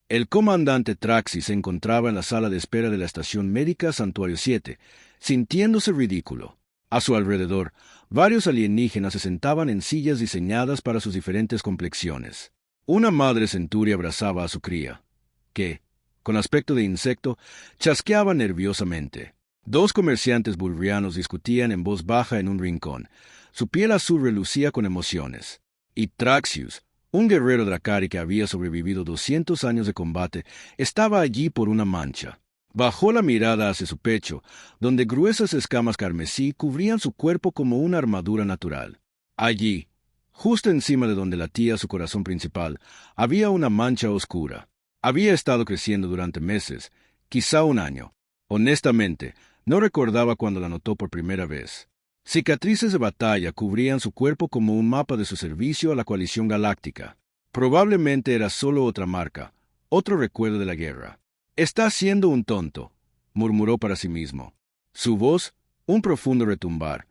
El comandante Traxi se encontraba en la sala de espera de la estación médica Santuario 7, sintiéndose ridículo. A su alrededor, varios alienígenas se sentaban en sillas diseñadas para sus diferentes complexiones. Una madre centuria abrazaba a su cría, que, con aspecto de insecto, chasqueaba nerviosamente. Dos comerciantes bulrianos discutían en voz baja en un rincón. Su piel azul relucía con emociones. Y Traxius, un guerrero dracari que había sobrevivido 200 años de combate, estaba allí por una mancha. Bajó la mirada hacia su pecho, donde gruesas escamas carmesí cubrían su cuerpo como una armadura natural. Allí, justo encima de donde latía su corazón principal, había una mancha oscura. Había estado creciendo durante meses, quizá un año. Honestamente, no recordaba cuando la notó por primera vez. Cicatrices de batalla cubrían su cuerpo como un mapa de su servicio a la coalición galáctica. Probablemente era solo otra marca, otro recuerdo de la guerra. «Está haciendo un tonto», murmuró para sí mismo. Su voz, un profundo retumbar,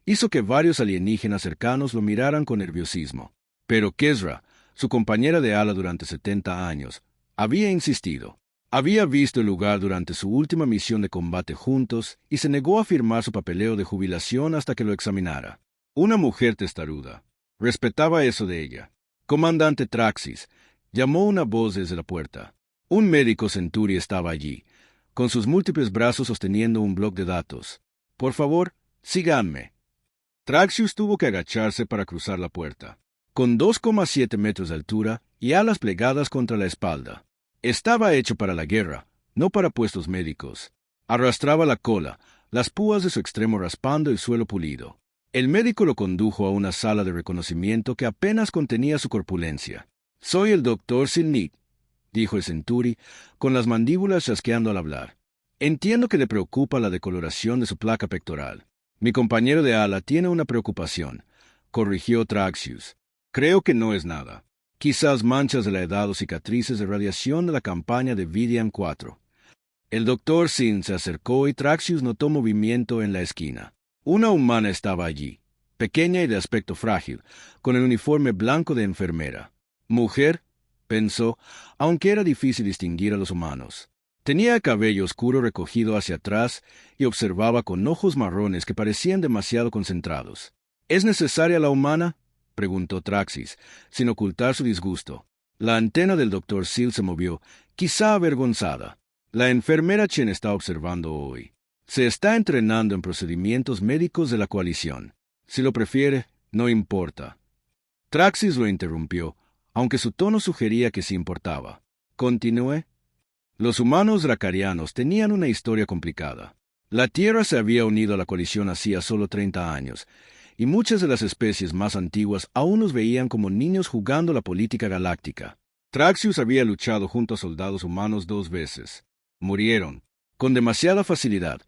hizo que varios alienígenas cercanos lo miraran con nerviosismo. Pero Kesra, su compañera de ala durante 70 años, había insistido. Había visto el lugar durante su última misión de combate juntos y se negó a firmar su papeleo de jubilación hasta que lo examinara. Una mujer testaruda. Respetaba eso de ella. «Comandante Traxis», llamó una voz desde la puerta. Un médico centuri estaba allí, con sus múltiples brazos sosteniendo un bloc de datos. «Por favor, síganme». Traxius tuvo que agacharse para cruzar la puerta. Con 2,7 metros de altura y alas plegadas contra la espalda. Estaba hecho para la guerra, no para puestos médicos. Arrastraba la cola, las púas de su extremo raspando el suelo pulido. El médico lo condujo a una sala de reconocimiento que apenas contenía su corpulencia. «Soy el doctor Silnit», dijo el centuri, con las mandíbulas chasqueando al hablar. «Entiendo que le preocupa la decoloración de su placa pectoral. Mi compañero de ala tiene una preocupación», corrigió Traxius. «Creo que no es nada. Quizás manchas de la edad o cicatrices de radiación de la campaña de Vidian 4. El doctor Sin se acercó y Traxius notó movimiento en la esquina. Una humana estaba allí, pequeña y de aspecto frágil, con el uniforme blanco de enfermera. Mujer, pensó, aunque era difícil distinguir a los humanos. Tenía el cabello oscuro recogido hacia atrás y observaba con ojos marrones que parecían demasiado concentrados. «¿Es necesaria la humana?», preguntó Traxis, sin ocultar su disgusto. La antena del doctor Sil se movió, quizá avergonzada. «La enfermera Chen está observando hoy. Se está entrenando en procedimientos médicos de la coalición. Si lo prefiere, no importa». Traxis lo interrumpió, aunque su tono sugería que sí importaba. «Continúe». Los humanos dracarianos tenían una historia complicada. La Tierra se había unido a la coalición hacía solo 30 años, y muchas de las especies más antiguas aún los veían como niños jugando la política galáctica. Traxius había luchado junto a soldados humanos 2 veces. Murieron, con demasiada facilidad.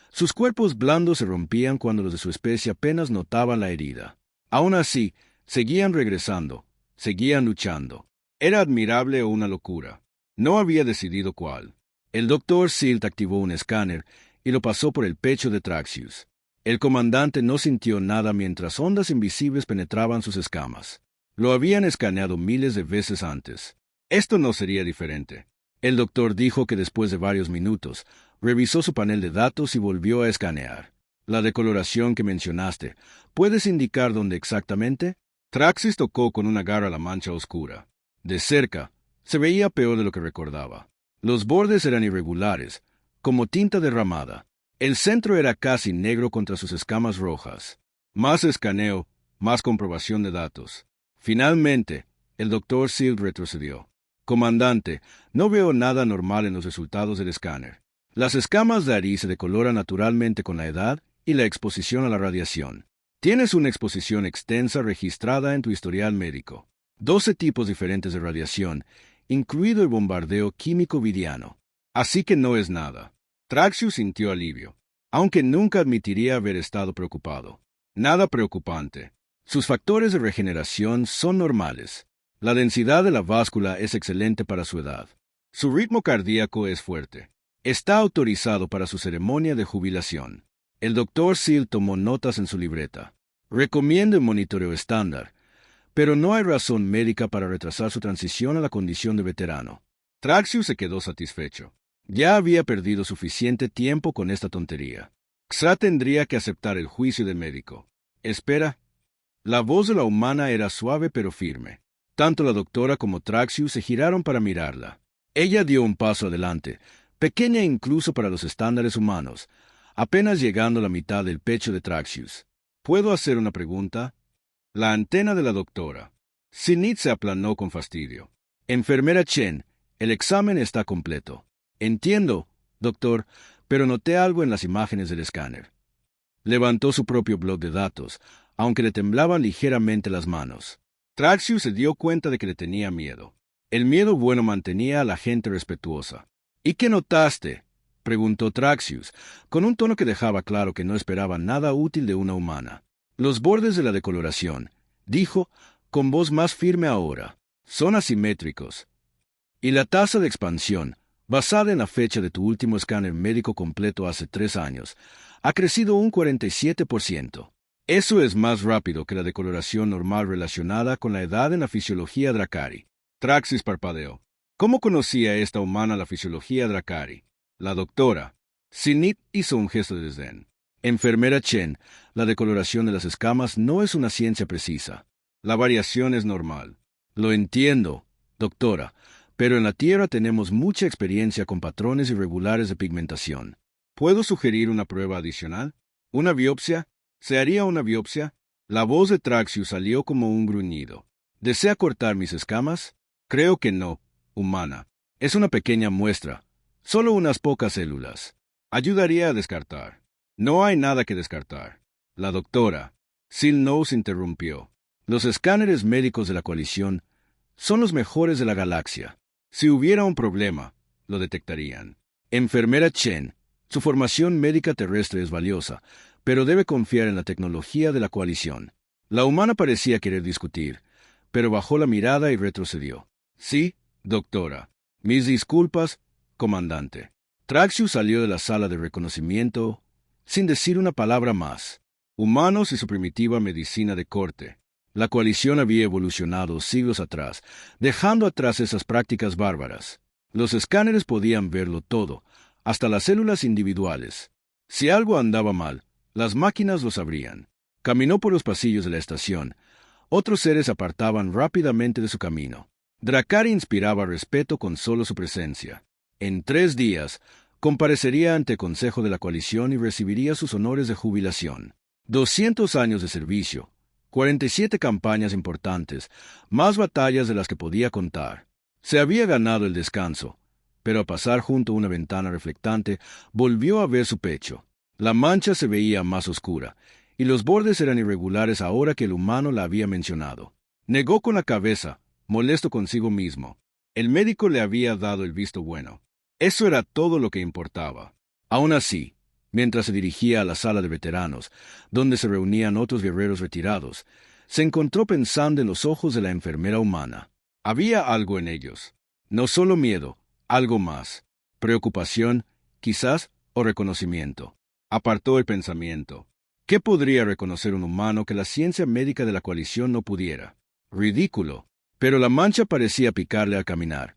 Sus cuerpos blandos se rompían cuando los de su especie apenas notaban la herida. Aún así, seguían regresando, seguían luchando. Era admirable o una locura. No había decidido cuál. El doctor Silt activó un escáner y lo pasó por el pecho de Traxius. El comandante no sintió nada mientras ondas invisibles penetraban sus escamas. Lo habían escaneado miles de veces antes. Esto no sería diferente. El doctor dijo que después de varios minutos, revisó su panel de datos y volvió a escanear. «La decoloración que mencionaste, ¿puedes indicar dónde exactamente?» Traxis tocó con una garra la mancha oscura. De cerca, se veía peor de lo que recordaba. Los bordes eran irregulares, como tinta derramada. El centro era casi negro contra sus escamas rojas. Más escaneo, más comprobación de datos. Finalmente, el doctor Silt retrocedió. «Comandante, no veo nada normal en los resultados del escáner. Las escamas de Ari se decoloran naturalmente con la edad y la exposición a la radiación. Tienes una exposición extensa registrada en tu historial médico. 12 tipos diferentes de radiación, incluido el bombardeo químico vidiano. Así que no es nada». Traxius sintió alivio, aunque nunca admitiría haber estado preocupado. Nada preocupante. Sus factores de regeneración son normales. La densidad de la báscula es excelente para su edad. Su ritmo cardíaco es fuerte. Está autorizado para su ceremonia de jubilación. El doctor Sil tomó notas en su libreta. «Recomiendo el monitoreo estándar, pero no hay razón médica para retrasar su transición a la condición de veterano. Traxius se quedó satisfecho. Ya había perdido suficiente tiempo con esta tontería. Xa tendría que aceptar el juicio del médico. Espera. La voz de la humana era suave pero firme. Tanto la doctora como Traxius se giraron para mirarla. Ella dio un paso adelante, pequeña incluso para los estándares humanos, apenas llegando a la mitad del pecho de Traxius. ¿Puedo hacer una pregunta? La antena de la doctora. Sinit se aplanó con fastidio. Enfermera Chen, el examen está completo. Entiendo, doctor, pero noté algo en las imágenes del escáner. Levantó su propio bloc de datos, aunque le temblaban ligeramente las manos. Traxius se dio cuenta de que le tenía miedo. El miedo bueno mantenía a la gente respetuosa. ¿Y qué notaste?, preguntó Traxius, con un tono que dejaba claro que no esperaba nada útil de una humana. Los bordes de la decoloración, dijo, con voz más firme ahora, son asimétricos. Y la tasa de expansión, basada en la fecha de tu último escáner médico completo hace 3 años, ha crecido un 47%. Eso es más rápido que la decoloración normal relacionada con la edad en la fisiología Dracari. Traxius parpadeó. ¿Cómo conocía esta humana la fisiología Dracari? La doctora. Sinit hizo un gesto de desdén. Enfermera Chen, la decoloración de las escamas no es una ciencia precisa. La variación es normal. Lo entiendo, doctora, pero en la Tierra tenemos mucha experiencia con patrones irregulares de pigmentación. ¿Puedo sugerir una prueba adicional? ¿Una biopsia? ¿Se haría una biopsia? La voz de Traxius salió como un gruñido. ¿Desea cortar mis escamas? Creo que no, humana. Es una pequeña muestra. Solo unas pocas células. Ayudaría a descartar. No hay nada que descartar. La doctora. Silnous interrumpió. Los escáneres médicos de la coalición son los mejores de la galaxia. Si hubiera un problema, lo detectarían. Enfermera Chen, su formación médica terrestre es valiosa, pero debe confiar en la tecnología de la coalición. La humana parecía querer discutir, pero bajó la mirada y retrocedió. Sí, doctora. Mis disculpas, comandante. Traxius salió de la sala de reconocimiento sin decir una palabra más. Humanos y su primitiva medicina de corte. La coalición había evolucionado siglos atrás, dejando atrás esas prácticas bárbaras. Los escáneres podían verlo todo, hasta las células individuales. Si algo andaba mal, las máquinas lo sabrían. Caminó por los pasillos de la estación. Otros seres apartaban rápidamente de su camino. Dracari inspiraba respeto con solo su presencia. En 3 días, comparecería ante el Consejo de la Coalición y recibiría sus honores de jubilación. 200 años de servicio, 47 campañas importantes, más batallas de las que podía contar. Se había ganado el descanso, pero al pasar junto a una ventana reflectante, volvió a ver su pecho. La mancha se veía más oscura, y los bordes eran irregulares ahora que el humano la había mencionado. Negó con la cabeza, molesto consigo mismo. El médico le había dado el visto bueno. Eso era todo lo que importaba. Aún así, mientras se dirigía a la sala de veteranos, donde se reunían otros guerreros retirados, se encontró pensando en los ojos de la enfermera humana. Había algo en ellos. No solo miedo, algo más. Preocupación, quizás, o reconocimiento. Apartó el pensamiento. ¿Qué podría reconocer un humano que la ciencia médica de la coalición no pudiera? Ridículo. Pero la mancha parecía picarle al caminar,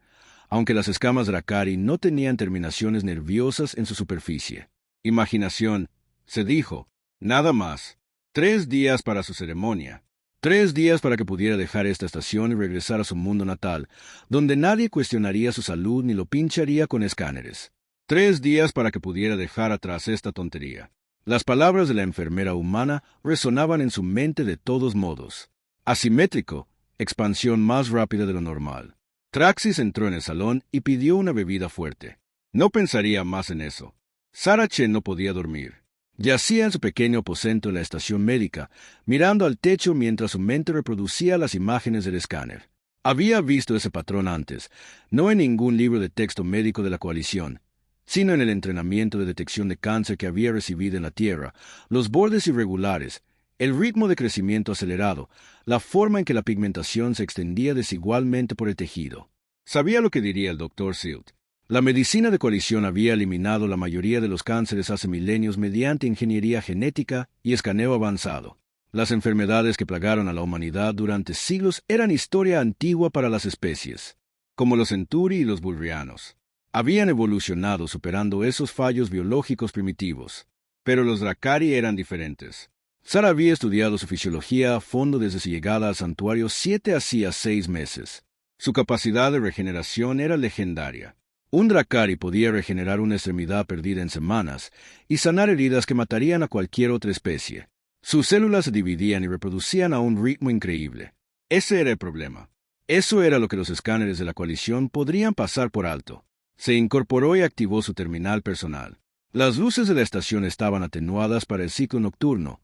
aunque las escamas Dracari no tenían terminaciones nerviosas en su superficie. Imaginación, se dijo. Nada más. 3 días para su ceremonia. 3 días para que pudiera dejar esta estación y regresar a su mundo natal, donde nadie cuestionaría su salud ni lo pincharía con escáneres. 3 días para que pudiera dejar atrás esta tontería. Las palabras de la enfermera humana resonaban en su mente de todos modos. Asimétrico, expansión más rápida de lo normal. Traxius entró en el salón y pidió una bebida fuerte. No pensaría más en eso. Sarah Chen no podía dormir. Yacía en su pequeño aposento en la estación médica, mirando al techo mientras su mente reproducía las imágenes del escáner. Había visto ese patrón antes, no en ningún libro de texto médico de la coalición, sino en el entrenamiento de detección de cáncer que había recibido en la Tierra, los bordes irregulares, el ritmo de crecimiento acelerado, la forma en que la pigmentación se extendía desigualmente por el tejido. Sabía lo que diría el Dr. Silt. La medicina de coalición había eliminado la mayoría de los cánceres hace milenios mediante ingeniería genética y escaneo avanzado. Las enfermedades que plagaron a la humanidad durante siglos eran historia antigua para las especies. como los Centauri y los Bulrianos. Habían evolucionado superando esos fallos biológicos primitivos. Pero los Dracari eran diferentes. Sara había estudiado su fisiología a fondo desde su llegada al santuario 7 hacía 6 meses. Su capacidad de regeneración era legendaria. Un Dracari podía regenerar una extremidad perdida en semanas y sanar heridas que matarían a cualquier otra especie. Sus células se dividían y reproducían a un ritmo increíble. Ese era el problema. Eso era lo que los escáneres de la coalición podrían pasar por alto. Se incorporó y activó su terminal personal. Las luces de la estación estaban atenuadas para el ciclo nocturno,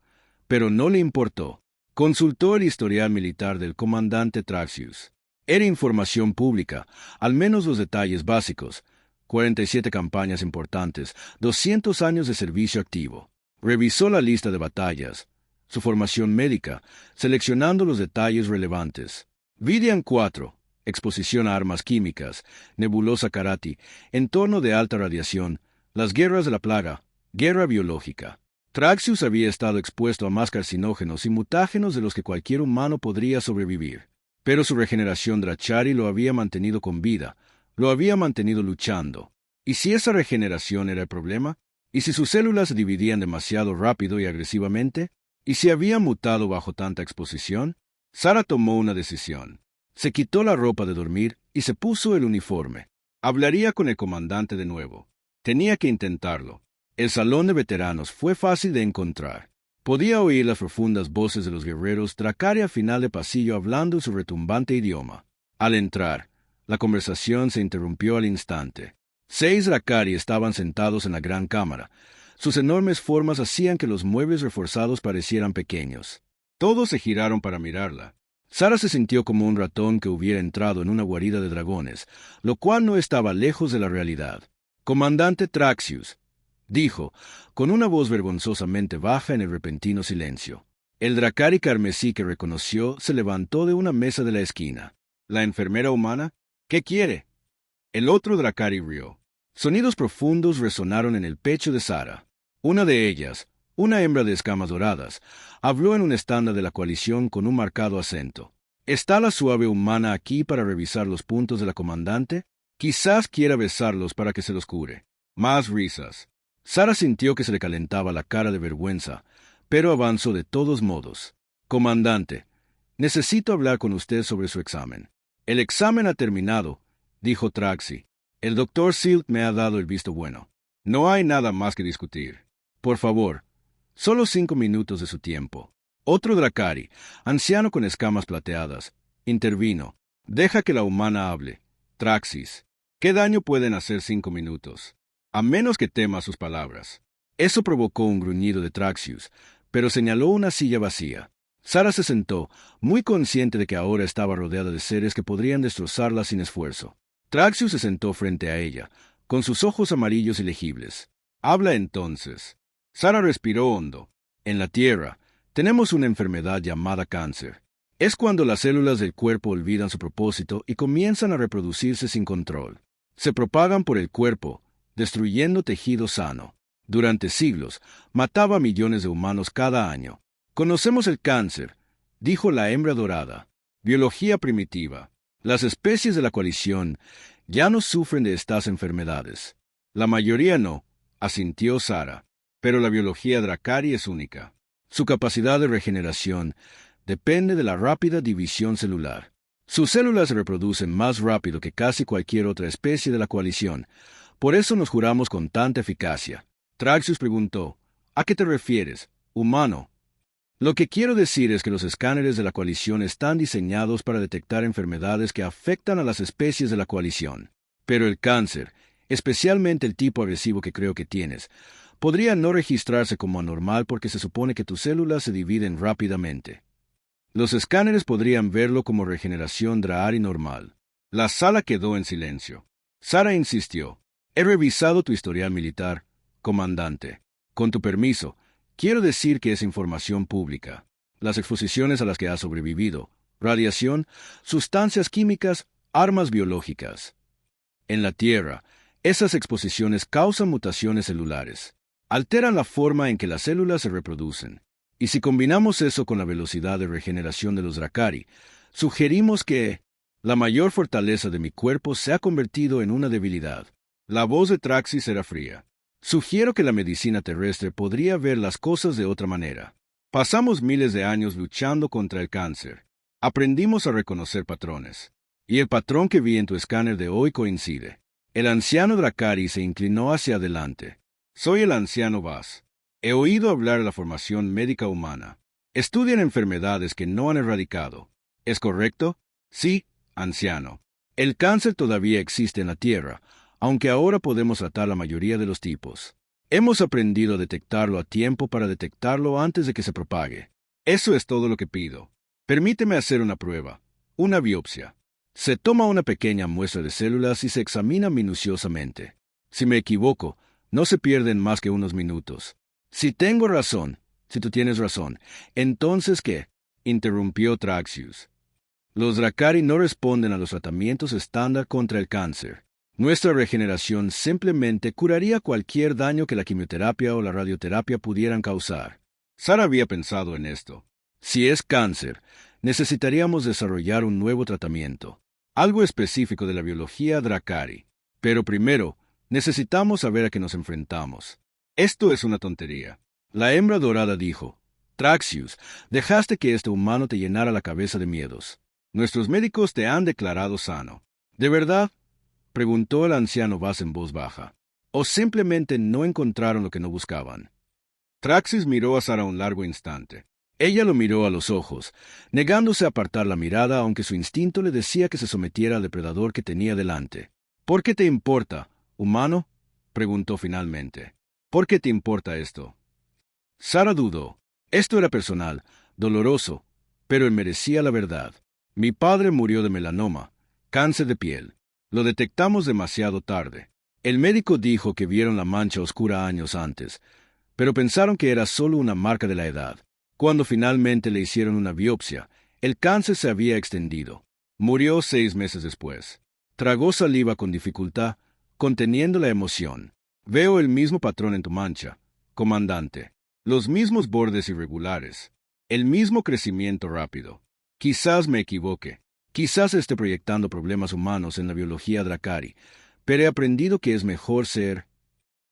pero no le importó. Consultó el historial militar del comandante Traxius. Era información pública, al menos los detalles básicos. 47 campañas importantes, 200 años de servicio activo. Revisó la lista de batallas, su formación médica, seleccionando los detalles relevantes. Vidian 4, exposición a armas químicas, nebulosa Karati, entorno de alta radiación, las guerras de la plaga, guerra biológica. Traxius había estado expuesto a más carcinógenos y mutágenos de los que cualquier humano podría sobrevivir. Pero su regeneración Drachari lo había mantenido con vida, lo había mantenido luchando. ¿Y si esa regeneración era el problema? ¿Y si sus células se dividían demasiado rápido y agresivamente? ¿Y si había mutado bajo tanta exposición? Sara tomó una decisión. Se quitó la ropa de dormir y se puso el uniforme. Hablaría con el comandante de nuevo. Tenía que intentarlo. El salón de veteranos fue fácil de encontrar. Podía oír las profundas voces de los guerreros Dracari al final del pasillo hablando en su retumbante idioma. Al entrar, la conversación se interrumpió al instante. 6 Dracari estaban sentados en la gran cámara. Sus enormes formas hacían que los muebles reforzados parecieran pequeños. Todos se giraron para mirarla. Sara se sintió como un ratón que hubiera entrado en una guarida de dragones, lo cual no estaba lejos de la realidad. «Comandante Traxius», dijo, con una voz vergonzosamente baja en el repentino silencio. El Dracari carmesí que reconoció se levantó de una mesa de la esquina. «¿La enfermera humana? ¿Qué quiere?» El otro Dracari rió. Sonidos profundos resonaron en el pecho de Sara. Una de ellas, una hembra de escamas doradas, habló en un estándar de la coalición con un marcado acento. «¿Está la suave humana aquí para revisar los puntos de la comandante? Quizás quiera besarlos para que se los cure». Más risas. Sara sintió que se le calentaba la cara de vergüenza, pero avanzó de todos modos. «Comandante, necesito hablar con usted sobre su examen». «El examen ha terminado», dijo Traxi. «El doctor Silt me ha dado el visto bueno. No hay nada más que discutir. Por favor, solo 5 minutos de su tiempo». Otro Dracari, anciano con escamas plateadas, intervino. «Deja que la humana hable. Traxis, ¿qué daño pueden hacer 5 minutos? A menos que tema sus palabras». Eso provocó un gruñido de Traxius, pero señaló una silla vacía. Sara se sentó, muy consciente de que ahora estaba rodeada de seres que podrían destrozarla sin esfuerzo. Traxius se sentó frente a ella, con sus ojos amarillos y legibles. «Habla entonces». Sara respiró hondo. «En la Tierra, tenemos una enfermedad llamada cáncer. Es cuando las células del cuerpo olvidan su propósito y comienzan a reproducirse sin control. Se propagan por el cuerpo, destruyendo tejido sano. Durante siglos, mataba a millones de humanos cada año. Conocemos el cáncer», dijo la hembra dorada. «Biología primitiva. Las especies de la coalición ya no sufren de estas enfermedades». «La mayoría no», asintió Sara. «Pero la biología Dracari es única. Su capacidad de regeneración depende de la rápida división celular. Sus células se reproducen más rápido que casi cualquier otra especie de la coalición. Por eso nos juramos con tanta eficacia». Traxius preguntó, «¿A qué te refieres? ¿Humano?» «Lo que quiero decir es que los escáneres de la coalición están diseñados para detectar enfermedades que afectan a las especies de la coalición. Pero el cáncer, especialmente el tipo agresivo que creo que tienes, podría no registrarse como anormal porque se supone que tus células se dividen rápidamente. Los escáneres podrían verlo como regeneración Dracari normal». La sala quedó en silencio. Sara insistió, «He revisado tu historial militar, comandante. Con tu permiso, quiero decir que es información pública. Las exposiciones a las que has sobrevivido, radiación, sustancias químicas, armas biológicas. En la Tierra, esas exposiciones causan mutaciones celulares. Alteran la forma en que las células se reproducen. Y si combinamos eso con la velocidad de regeneración de los Dracari, sugerimos que La mayor fortaleza de mi cuerpo se ha convertido en una debilidad. La voz de Traxis era fría. Sugiero que la medicina terrestre podría ver las cosas de otra manera. Pasamos miles de años luchando contra el cáncer. Aprendimos a reconocer patrones. Y el patrón que vi en tu escáner de hoy coincide. El anciano Dracari se inclinó hacia adelante. Soy el anciano Vaz. He oído hablar de la formación médica humana. Estudian enfermedades que no han erradicado. ¿Es correcto? Sí, anciano. El cáncer todavía existe en la Tierra, aunque ahora podemos tratar la mayoría de los tipos. Hemos aprendido a detectarlo a tiempo para detectarlo antes de que se propague. Eso es todo lo que pido. Permíteme hacer una prueba, una biopsia. Se toma una pequeña muestra de células y se examina minuciosamente. Si me equivoco, no se pierden más que unos minutos. Si tengo razón, si tú tienes razón, ¿entonces qué? Interrumpió Traxius. Los Dracari no responden a los tratamientos estándar contra el cáncer. Nuestra regeneración simplemente curaría cualquier daño que la quimioterapia o la radioterapia pudieran causar. Sara había pensado en esto. Si es cáncer, necesitaríamos desarrollar un nuevo tratamiento, algo específico de la biología Dracari. Pero primero, necesitamos saber a qué nos enfrentamos. Esto es una tontería. La hembra dorada dijo, Traxius, dejaste que este humano te llenara la cabeza de miedos. Nuestros médicos te han declarado sano. ¿De verdad? Preguntó el anciano Vaz en voz baja. ¿O simplemente no encontraron lo que no buscaban? Traxis miró a Sara un largo instante. Ella lo miró a los ojos, negándose a apartar la mirada aunque su instinto le decía que se sometiera al depredador que tenía delante. ¿Por qué te importa, humano? Preguntó finalmente. ¿Por qué te importa esto? Sara dudó. Esto era personal, doloroso, pero él merecía la verdad. Mi padre murió de melanoma, cáncer de piel. Lo detectamos demasiado tarde. El médico dijo que vieron la mancha oscura años antes, pero pensaron que era solo una marca de la edad. Cuando finalmente le hicieron una biopsia, el cáncer se había extendido. Murió 6 meses después. Tragó saliva con dificultad, conteniendo la emoción. Veo el mismo patrón en tu mancha, comandante. Los mismos bordes irregulares. El mismo crecimiento rápido. Quizás me equivoque. Quizás esté proyectando problemas humanos en la biología Dracari, pero he aprendido que es mejor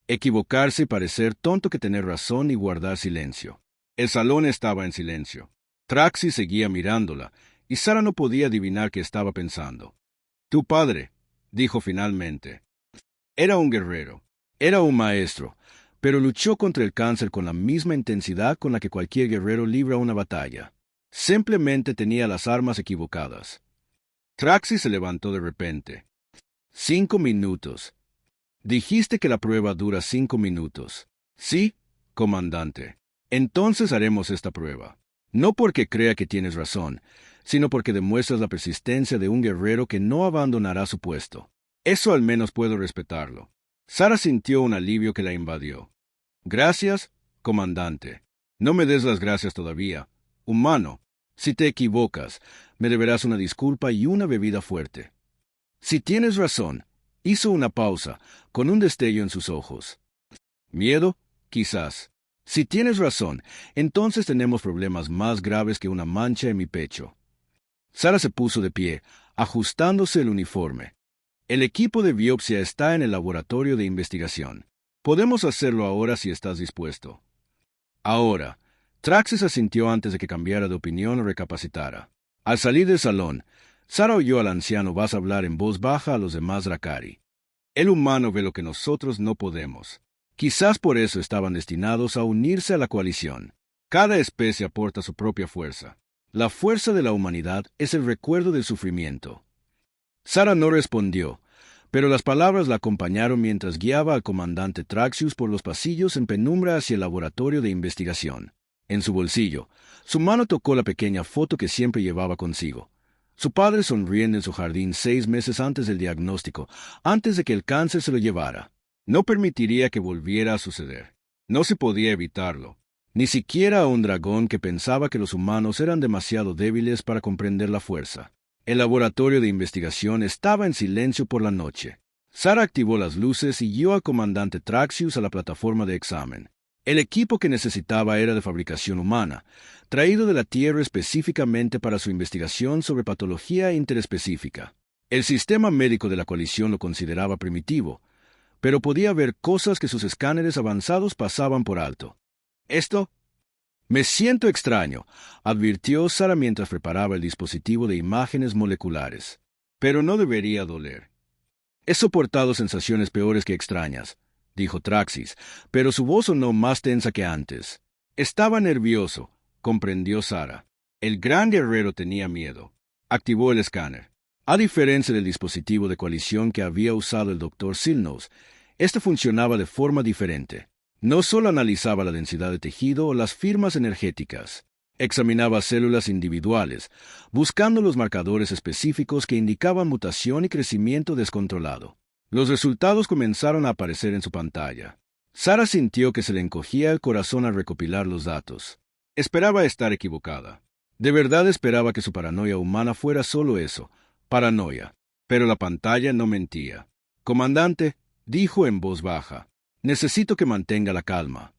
equivocarse y parecer tonto que tener razón y guardar silencio. El salón estaba en silencio. Traxis seguía mirándola, y Sara no podía adivinar qué estaba pensando. Tu padre, dijo finalmente. Era un guerrero, era un maestro, pero luchó contra el cáncer con la misma intensidad con la que cualquier guerrero libra una batalla. Simplemente tenía las armas equivocadas. Traxis se levantó de repente. 5 minutos. Dijiste que la prueba dura 5 minutos. Sí, comandante. Entonces haremos esta prueba. No porque crea que tienes razón, sino porque demuestras la persistencia de un guerrero que no abandonará su puesto. Eso al menos puedo respetarlo. Sara sintió un alivio que la invadió. Gracias, comandante. No me des las gracias todavía. Humano, si te equivocas, me deberás una disculpa y una bebida fuerte. Si tienes razón, hizo una pausa, con un destello en sus ojos. ¿Miedo? Quizás. Si tienes razón, entonces tenemos problemas más graves que una mancha en mi pecho. Sara se puso de pie, ajustándose el uniforme. El equipo de biopsia está en el laboratorio de investigación. Podemos hacerlo ahora si estás dispuesto. Ahora. Traxis asintió antes de que cambiara de opinión o recapacitara. Al salir del salón, Sara oyó al anciano Vaz hablar en voz baja a los demás Dracari. El humano ve lo que nosotros no podemos. Quizás por eso estaban destinados a unirse a la coalición. Cada especie aporta su propia fuerza. La fuerza de la humanidad es el recuerdo del sufrimiento. Sara no respondió, pero las palabras la acompañaron mientras guiaba al comandante Traxius por los pasillos en penumbra hacia el laboratorio de investigación. En su bolsillo, su mano tocó la pequeña foto que siempre llevaba consigo. Su padre sonriendo en su jardín 6 meses antes del diagnóstico, antes de que el cáncer se lo llevara. No permitiría que volviera a suceder. No se podía evitarlo. Ni siquiera a un dragón que pensaba que los humanos eran demasiado débiles para comprender la fuerza. El laboratorio de investigación estaba en silencio por la noche. Sara activó las luces y guió al comandante Traxius a la plataforma de examen. El equipo que necesitaba era de fabricación humana, traído de la Tierra específicamente para su investigación sobre patología interespecífica. El sistema médico de la coalición lo consideraba primitivo, pero podía ver cosas que sus escáneres avanzados pasaban por alto. Esto... Me siento extraño, advirtió Sara mientras preparaba el dispositivo de imágenes moleculares. Pero no debería doler. He soportado sensaciones peores que extrañas, dijo Traxis, pero su voz sonó más tensa que antes. Estaba nervioso, comprendió Sara. El gran guerrero tenía miedo. Activó el escáner. A diferencia del dispositivo de coalición que había usado el Dr. Silnos, este funcionaba de forma diferente. No solo analizaba la densidad de tejido o las firmas energéticas, examinaba células individuales, buscando los marcadores específicos que indicaban mutación y crecimiento descontrolado. Los resultados comenzaron a aparecer en su pantalla. Sara sintió que se le encogía el corazón al recopilar los datos. Esperaba estar equivocada. De verdad esperaba que su paranoia humana fuera solo eso, paranoia. Pero la pantalla no mentía. «Comandante», dijo en voz baja, «necesito que mantenga la calma».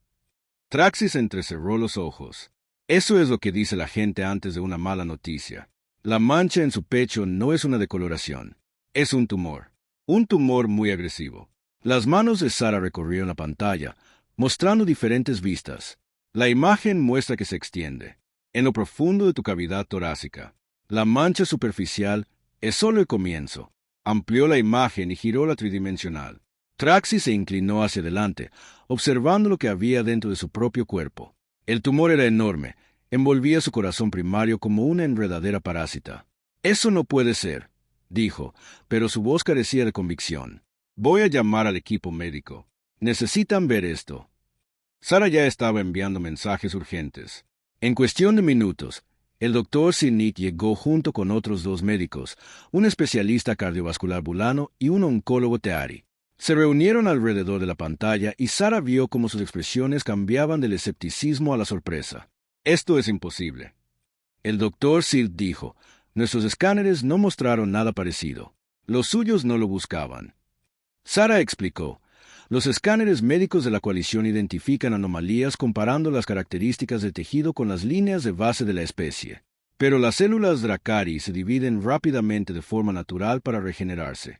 Traxis entrecerró los ojos. Eso es lo que dice la gente antes de una mala noticia. La mancha en su pecho no es una decoloración. Es un tumor. Un tumor muy agresivo. Las manos de Sara recorrieron la pantalla, mostrando diferentes vistas. La imagen muestra que se extiende. En lo profundo de tu cavidad torácica. La mancha superficial es solo el comienzo. Amplió la imagen y giró la tridimensional. Traxis se inclinó hacia adelante, observando lo que había dentro de su propio cuerpo. El tumor era enorme, envolvía su corazón primario como una enredadera parásita. «Eso no puede ser», dijo, pero su voz carecía de convicción. «Voy a llamar al equipo médico. Necesitan ver esto». Sara ya estaba enviando mensajes urgentes. En cuestión de minutos, el Dr. Silnik llegó junto con otros 2 médicos, un especialista cardiovascular bulano y un oncólogo teari. Se reunieron alrededor de la pantalla y Sara vio cómo sus expresiones cambiaban del escepticismo a la sorpresa. «Esto es imposible». El Dr. Silk dijo, «Nuestros escáneres no mostraron nada parecido. Los suyos no lo buscaban». Sara explicó, «Los escáneres médicos de la coalición identifican anomalías comparando las características del tejido con las líneas de base de la especie. Pero las células Dracari se dividen rápidamente de forma natural para regenerarse.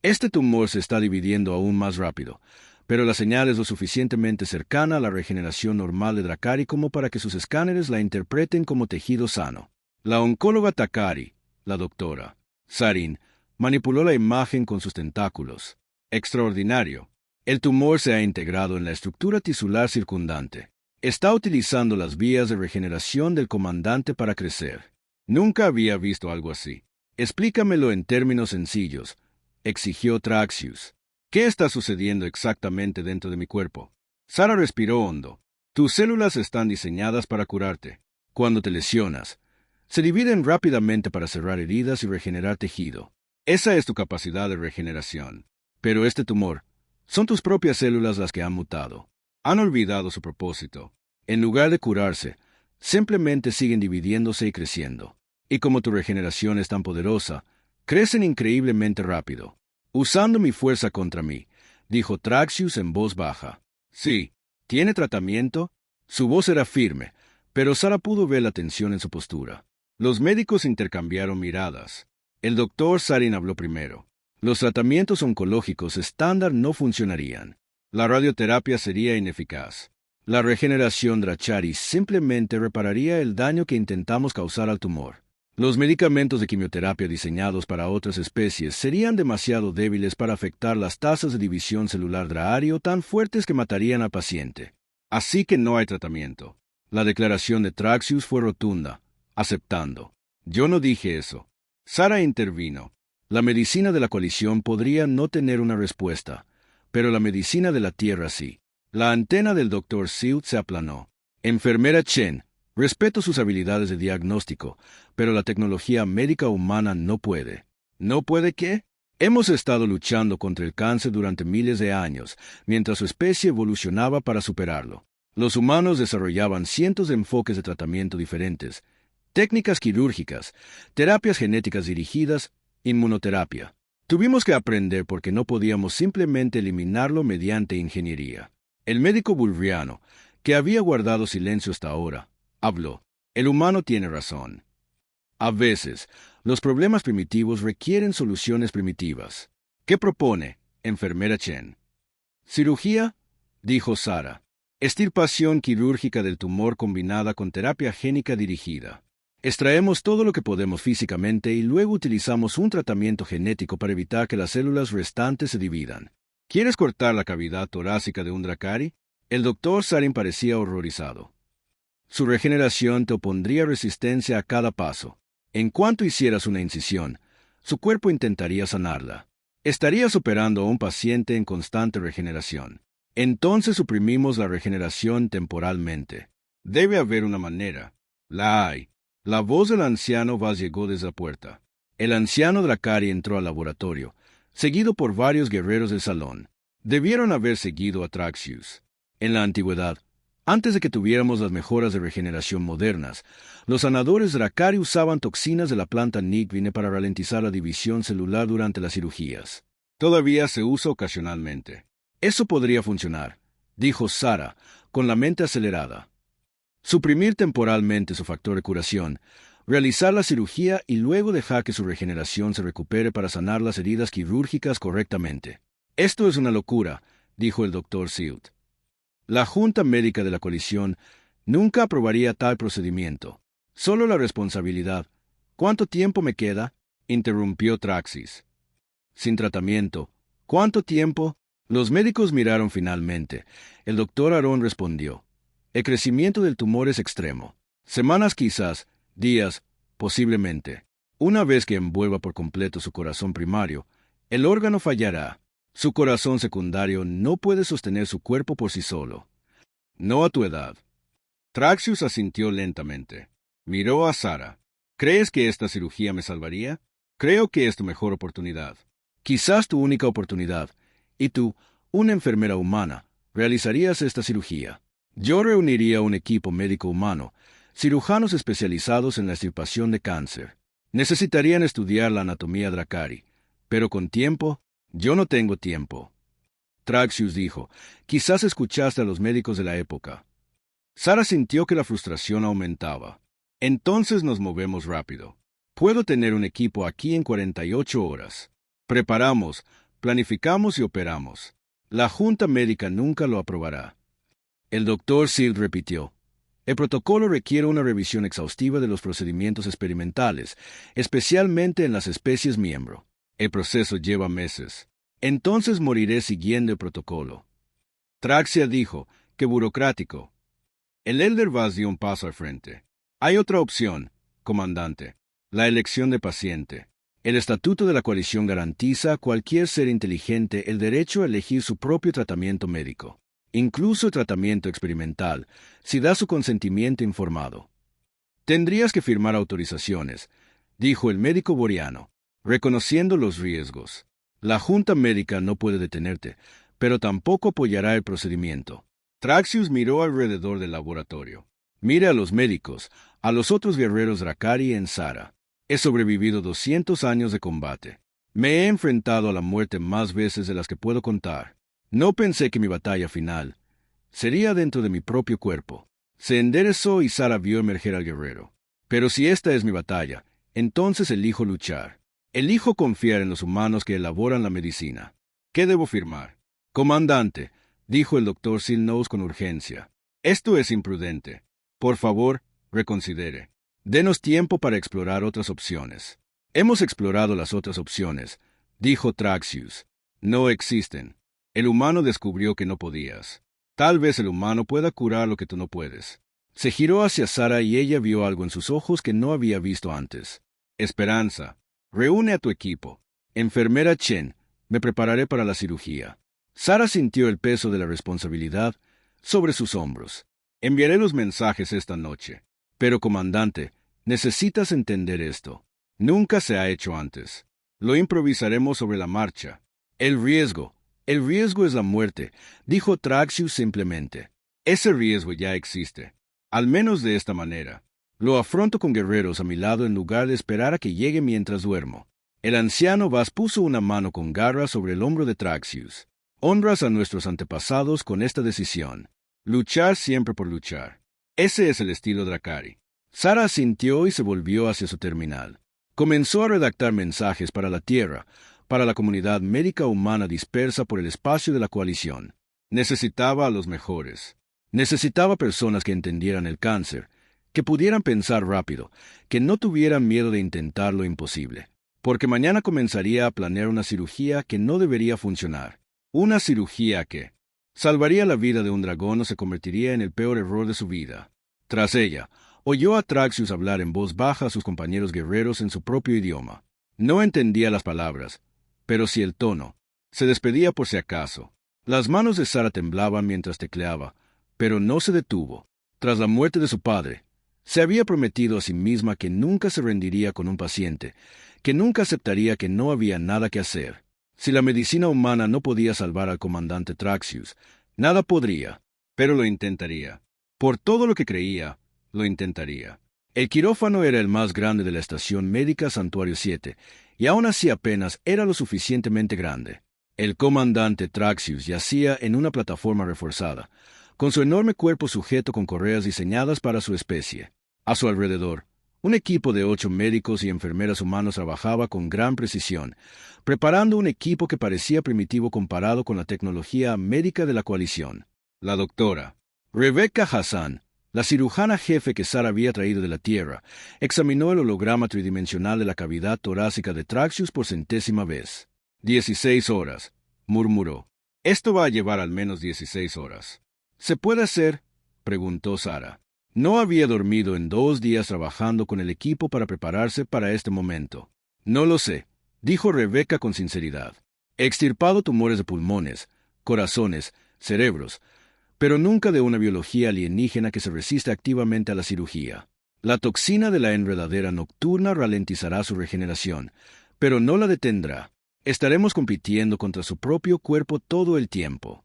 Este tumor se está dividiendo aún más rápido, pero la señal es lo suficientemente cercana a la regeneración normal de Dracari como para que sus escáneres la interpreten como tejido sano». La oncóloga Takari, la doctora Sarin, manipuló la imagen con sus tentáculos. «Extraordinario. El tumor se ha integrado en la estructura tisular circundante. Está utilizando las vías de regeneración del comandante para crecer. Nunca había visto algo así. Explícamelo en términos sencillos», exigió Traxius. «¿Qué está sucediendo exactamente dentro de mi cuerpo?» Sara respiró hondo. «Tus células están diseñadas para curarte. Cuando te lesionas, se dividen rápidamente para cerrar heridas y regenerar tejido. Esa es tu capacidad de regeneración. Pero este tumor, son tus propias células las que han mutado. Han olvidado su propósito. En lugar de curarse, simplemente siguen dividiéndose y creciendo. Y como tu regeneración es tan poderosa, crecen increíblemente rápido. Usando mi fuerza contra mí», dijo Traxius en voz baja. «Sí. ¿Tiene tratamiento?» Su voz era firme, pero Sara pudo ver la tensión en su postura. Los médicos intercambiaron miradas. El doctor Sarin habló primero. «Los tratamientos oncológicos estándar no funcionarían. La radioterapia sería ineficaz. La regeneración Dracari simplemente repararía el daño que intentamos causar al tumor. Los medicamentos de quimioterapia diseñados para otras especies serían demasiado débiles para afectar las tasas de división celular Draario tan fuertes que matarían al paciente. Así que no hay tratamiento». La declaración de Traxius fue rotunda, aceptando. «Yo no dije eso». Sara intervino. «La medicina de la coalición podría no tener una respuesta, pero la medicina de la Tierra sí». La antena del Dr. Silt se aplanó. «Enfermera Chen, respeto sus habilidades de diagnóstico, pero la tecnología médica humana no puede». «¿No puede qué?» «Hemos estado luchando contra el cáncer durante miles de años, mientras su especie evolucionaba para superarlo. Los humanos desarrollaban cientos de enfoques de tratamiento diferentes, técnicas quirúrgicas, terapias genéticas dirigidas, inmunoterapia. Tuvimos que aprender porque no podíamos simplemente eliminarlo mediante ingeniería. El médico bulvriano, que había guardado silencio hasta ahora, habló. El humano tiene razón. A veces, los problemas primitivos requieren soluciones primitivas. ¿Qué propone, enfermera Chen? Cirugía, dijo Sara. Extirpación quirúrgica del tumor combinada con terapia génica dirigida. Extraemos todo lo que podemos físicamente y luego utilizamos un tratamiento genético para evitar que las células restantes se dividan. ¿Quieres cortar la cavidad torácica de un Dracari? El doctor Sarin parecía horrorizado. Su regeneración te opondría resistencia a cada paso. En cuanto hicieras una incisión, su cuerpo intentaría sanarla. Estarías operando a un paciente en constante regeneración. Entonces suprimimos la regeneración temporalmente. Debe haber una manera. La hay. La voz del anciano Vaz llegó desde la puerta. El anciano Dracari entró al laboratorio, seguido por varios guerreros del salón. Debieron haber seguido a Traxius. En la antigüedad, antes de que tuviéramos las mejoras de regeneración modernas, los sanadores Dracari usaban toxinas de la planta Nigvine para ralentizar la división celular durante las cirugías. Todavía se usa ocasionalmente. Eso podría funcionar, dijo Sara, con la mente acelerada. Suprimir temporalmente su factor de curación, realizar la cirugía y luego dejar que su regeneración se recupere para sanar las heridas quirúrgicas correctamente. Esto es una locura, dijo el doctor Silt. La Junta Médica de la Coalición nunca aprobaría tal procedimiento. Solo la responsabilidad. ¿Cuánto tiempo me queda? Interrumpió Traxis. Sin tratamiento. ¿Cuánto tiempo? Los médicos miraron finalmente. El doctor Aaron respondió. El crecimiento del tumor es extremo. Semanas quizás, días, posiblemente. Una vez que envuelva por completo su corazón primario, el órgano fallará. Su corazón secundario no puede sostener su cuerpo por sí solo. No a tu edad. Traxius asintió lentamente. Miró a Sara. ¿Crees que esta cirugía me salvaría? Creo que es tu mejor oportunidad. Quizás tu única oportunidad. Y tú, una enfermera humana, realizarías esta cirugía. Yo reuniría un equipo médico humano, cirujanos especializados en la extirpación de cáncer. Necesitarían estudiar la anatomía Dracari, pero con tiempo, yo no tengo tiempo. Traxius dijo, quizás escuchaste a los médicos de la época. Sara sintió que la frustración aumentaba. Entonces nos movemos rápido. Puedo tener un equipo aquí en 48 horas. Preparamos, planificamos y operamos. La Junta Médica nunca lo aprobará. El doctor Silt repitió. El protocolo requiere una revisión exhaustiva de los procedimientos experimentales, especialmente en las especies miembro. El proceso lleva meses. Entonces moriré siguiendo el protocolo. Traxia dijo, ¡qué burocrático! El Elder Vaz dio un paso al frente. Hay otra opción, comandante. La elección de paciente. El Estatuto de la Coalición garantiza a cualquier ser inteligente el derecho a elegir su propio tratamiento médico, incluso el tratamiento experimental, si da su consentimiento informado. Tendrías que firmar autorizaciones, dijo el médico boreano, reconociendo los riesgos. La Junta Médica no puede detenerte, pero tampoco apoyará el procedimiento. Traxius miró alrededor del laboratorio. Mire a los médicos, a los otros guerreros Dracari en Sara. He sobrevivido 200 años de combate. Me he enfrentado a la muerte más veces de las que puedo contar. No pensé que mi batalla final sería dentro de mi propio cuerpo. Se enderezó y Sara vio emerger al guerrero. Pero si esta es mi batalla, entonces elijo luchar. Elijo confiar en los humanos que elaboran la medicina. ¿Qué debo firmar? Comandante, dijo el doctor Silnous con urgencia. Esto es imprudente. Por favor, reconsidere. Denos tiempo para explorar otras opciones. Hemos explorado las otras opciones, dijo Traxius. No existen. El humano descubrió que no podías. Tal vez el humano pueda curar lo que tú no puedes. Se giró hacia Sara y ella vio algo en sus ojos que no había visto antes. Esperanza. Reúne a tu equipo. Enfermera Chen, me prepararé para la cirugía. Sara sintió el peso de la responsabilidad sobre sus hombros. Enviaré los mensajes esta noche. Pero, comandante, necesitas entender esto. Nunca se ha hecho antes. Lo improvisaremos sobre la marcha. El riesgo es la muerte, dijo Traxius simplemente. Ese riesgo ya existe. Al menos de esta manera. Lo afronto con guerreros a mi lado en lugar de esperar a que llegue mientras duermo. El anciano Vaz puso una mano con garra sobre el hombro de Traxius. Honras a nuestros antepasados con esta decisión. Luchar siempre por luchar. Ese es el estilo Dracari. Sara asintió y se volvió hacia su terminal. Comenzó a redactar mensajes para la Tierra, para la comunidad médica humana dispersa por el espacio de la coalición. Necesitaba a los mejores. Necesitaba personas que entendieran el cáncer, que pudieran pensar rápido, que no tuvieran miedo de intentar lo imposible. Porque mañana comenzaría a planear una cirugía que no debería funcionar. Una cirugía que salvaría la vida de un dragón o se convertiría en el peor error de su vida. Tras ella, oyó a Traxius hablar en voz baja a sus compañeros guerreros en su propio idioma. No entendía las palabras, pero sí el tono. Se despedía por si acaso. Las manos de Sara temblaban mientras tecleaba, pero no se detuvo. Tras la muerte de su padre, se había prometido a sí misma que nunca se rendiría con un paciente, que nunca aceptaría que no había nada que hacer. Si la medicina humana no podía salvar al comandante Traxius, nada podría, pero lo intentaría. Por todo lo que creía, lo intentaría. El quirófano era el más grande de la estación médica Santuario 7, y aún así apenas era lo suficientemente grande. El comandante Traxius yacía en una plataforma reforzada, con su enorme cuerpo sujeto con correas diseñadas para su especie. A su alrededor, un equipo de 8 médicos y enfermeras humanos trabajaba con gran precisión, preparando un equipo que parecía primitivo comparado con la tecnología médica de la coalición. La doctora Rebecca Hassan, la cirujana jefe que Sara había traído de la Tierra, examinó el holograma tridimensional de la cavidad torácica de Traxius por 100ª vez. 16 horas, murmuró. Esto va a llevar al menos 16 horas. ¿Se puede hacer?, preguntó Sara. No había dormido en 2 días trabajando con el equipo para prepararse para este momento. No lo sé, dijo Rebecca con sinceridad. He extirpado tumores de pulmones, corazones, cerebros, pero nunca de una biología alienígena que se resiste activamente a la cirugía. La toxina de la enredadera nocturna ralentizará su regeneración, pero no la detendrá. Estaremos compitiendo contra su propio cuerpo todo el tiempo.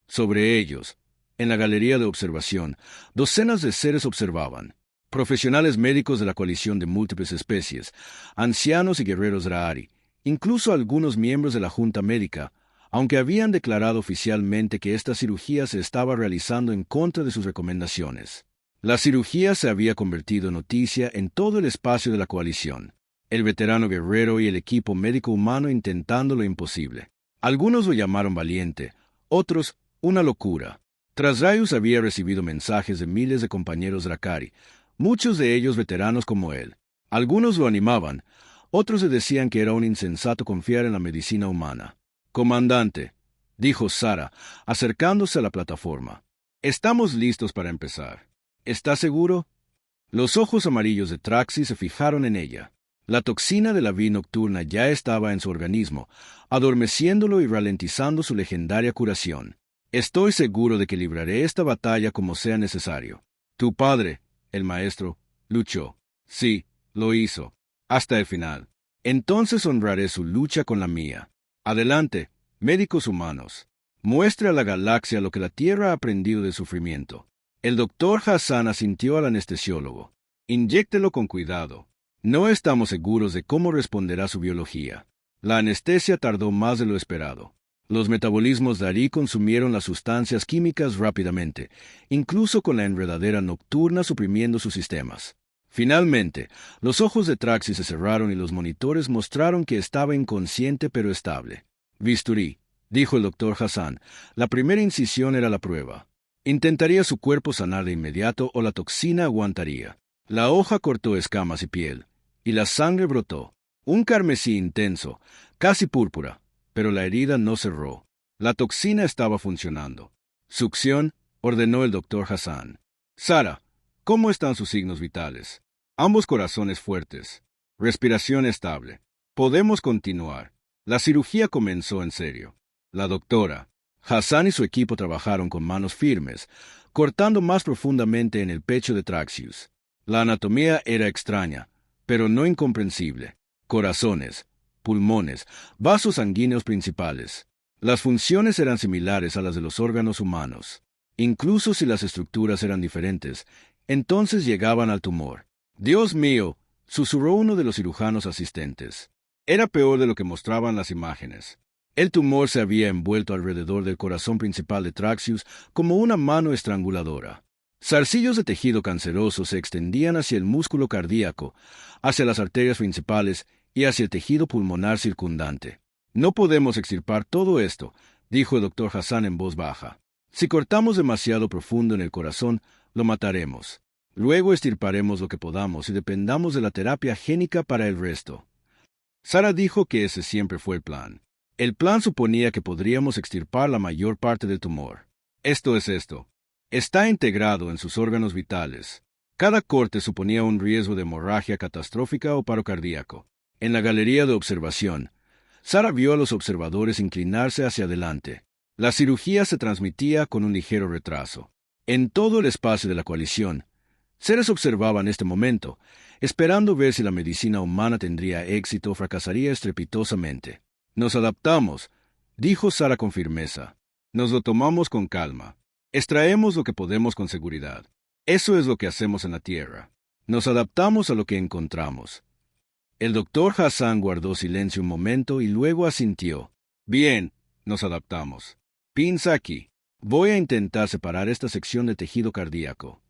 Sobre ellos, en la galería de observación, docenas de seres observaban. Profesionales médicos de la coalición de múltiples especies, ancianos y guerreros Ra'ari, incluso algunos miembros de la Junta Médica, aunque habían declarado oficialmente que esta cirugía se estaba realizando en contra de sus recomendaciones. La cirugía se había convertido en noticia en todo el espacio de la coalición. El veterano guerrero y el equipo médico humano intentando lo imposible. Algunos lo llamaron valiente, otros una locura. Trasraius había recibido mensajes de miles de compañeros Dracari, muchos de ellos veteranos como él. Algunos lo animaban, otros le decían que era un insensato confiar en la medicina humana. «Comandante», dijo Sara, acercándose a la plataforma. «Estamos listos para empezar. ¿Está seguro?» Los ojos amarillos de Traxi se fijaron en ella. La toxina de la vi nocturna ya estaba en su organismo, adormeciéndolo y ralentizando su legendaria curación. «Estoy seguro de que libraré esta batalla como sea necesario. Tu padre, el maestro, luchó. Sí, lo hizo. Hasta el final. Entonces honraré su lucha con la mía. Adelante, médicos humanos. Muestre a la galaxia lo que la Tierra ha aprendido de sufrimiento». El doctor Hassan asintió al anestesiólogo. «Inyéctelo con cuidado. No estamos seguros de cómo responderá su biología». La anestesia tardó más de lo esperado. Los metabolismos Dari consumieron las sustancias químicas rápidamente, incluso con la enredadera nocturna suprimiendo sus sistemas. Finalmente, los ojos de Traxi se cerraron y los monitores mostraron que estaba inconsciente pero estable. «Bisturí», dijo el doctor Hassan. La primera incisión era la prueba. Intentaría su cuerpo sanar de inmediato o la toxina aguantaría. La hoja cortó escamas y piel, y la sangre brotó. Un carmesí intenso, casi púrpura, pero la herida no cerró. La toxina estaba funcionando. «Succión», ordenó el doctor Hassan. «Sara, ¿cómo están sus signos vitales?» «Ambos corazones fuertes. Respiración estable. Podemos continuar». La cirugía comenzó en serio. La doctora Hassan y su equipo trabajaron con manos firmes, cortando más profundamente en el pecho de Traxius. La anatomía era extraña, pero no incomprensible. Corazones, pulmones, vasos sanguíneos principales. Las funciones eran similares a las de los órganos humanos. Incluso si las estructuras eran diferentes, entonces llegaban al tumor. «Dios mío», susurró uno de los cirujanos asistentes. Era peor de lo que mostraban las imágenes. El tumor se había envuelto alrededor del corazón principal de Traxius como una mano estranguladora. Zarcillos de tejido canceroso se extendían hacia el músculo cardíaco, hacia las arterias principales y hacia el tejido pulmonar circundante. No podemos extirpar todo esto, dijo el doctor Hassan en voz baja. Si cortamos demasiado profundo en el corazón, lo mataremos. Luego extirparemos lo que podamos y dependamos de la terapia génica para el resto. Sara dijo que ese siempre fue el plan. El plan suponía que podríamos extirpar la mayor parte del tumor. Esto es esto. Está integrado en sus órganos vitales. Cada corte suponía un riesgo de hemorragia catastrófica o paro cardíaco. En la galería de observación, Sara vio a los observadores inclinarse hacia adelante. La cirugía se transmitía con un ligero retraso. En todo el espacio de la coalición, seres observaban este momento, esperando ver si la medicina humana tendría éxito o fracasaría estrepitosamente. Nos adaptamos, dijo Sara con firmeza. Nos lo tomamos con calma. Extraemos lo que podemos con seguridad. Eso es lo que hacemos en la Tierra. Nos adaptamos a lo que encontramos. El doctor Hassan guardó silencio un momento y luego asintió. Bien, nos adaptamos. Pinza aquí. Voy a intentar separar esta sección de tejido cardíaco.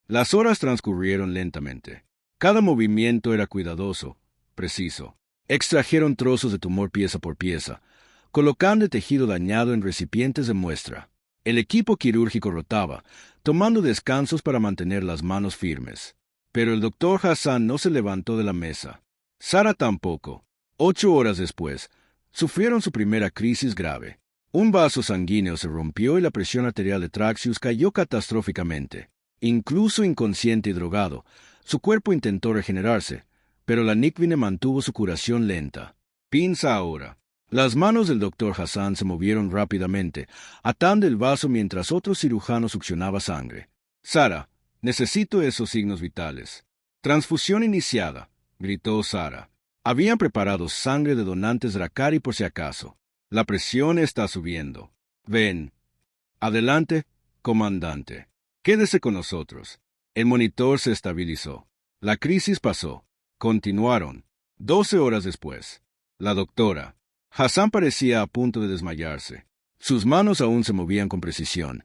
Las horas transcurrieron lentamente. Cada movimiento era cuidadoso, preciso. Extrajeron trozos de tumor pieza por pieza, colocando el tejido dañado en recipientes de muestra. El equipo quirúrgico rotaba, tomando descansos para mantener las manos firmes. Pero el doctor Hassan no se levantó de la mesa. Sara tampoco. 8 horas después, sufrieron su primera crisis grave. Un vaso sanguíneo se rompió y la presión arterial de Traxius cayó catastróficamente. Incluso inconsciente y drogado, su cuerpo intentó regenerarse, pero la Nicvine mantuvo su curación lenta. Pinza ahora. Las manos del doctor Hassan se movieron rápidamente, atando el vaso mientras otro cirujano succionaba sangre. Sara, necesito esos signos vitales. Transfusión iniciada, gritó Sara. Habían preparado sangre de donantes Drakari por si acaso. La presión está subiendo. Ven. Adelante, comandante. Quédese con nosotros. El monitor se estabilizó. La crisis pasó. Continuaron. 12 horas después. La doctora. Hassan parecía a punto de desmayarse. Sus manos aún se movían con precisión,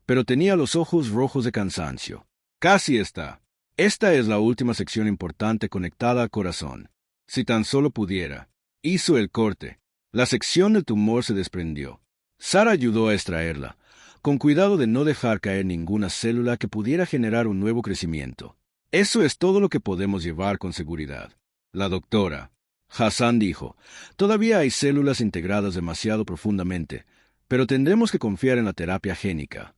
pero tenía los ojos rojos de cansancio. Casi está. Esta es la última sección importante conectada al corazón. Si tan solo pudiera. Hizo el corte. La sección del tumor se desprendió. Sara ayudó a extraerla, con cuidado de no dejar caer ninguna célula que pudiera generar un nuevo crecimiento. Eso es todo lo que podemos llevar con seguridad. La doctora. Hassan dijo, todavía hay células integradas demasiado profundamente, pero tendremos que confiar en la terapia génica.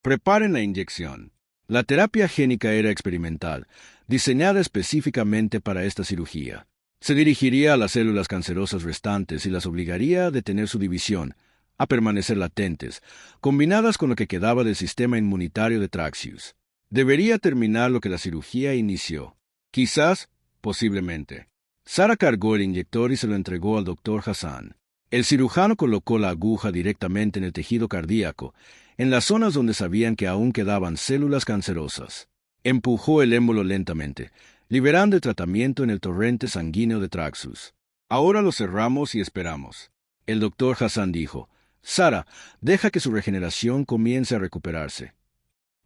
Preparen la inyección. La terapia génica era experimental, diseñada específicamente para esta cirugía. Se dirigiría a las células cancerosas restantes y las obligaría a detener su división, a permanecer latentes, combinadas con lo que quedaba del sistema inmunitario de Traxius. Debería terminar lo que la cirugía inició. Quizás, posiblemente. Sara cargó el inyector y se lo entregó al doctor Hassan. El cirujano colocó la aguja directamente en el tejido cardíaco, en las zonas donde sabían que aún quedaban células cancerosas. Empujó el émbolo lentamente, liberando el tratamiento en el torrente sanguíneo de Traxius. Ahora lo cerramos y esperamos. El doctor Hassan dijo, Sara, deja que su regeneración comience a recuperarse.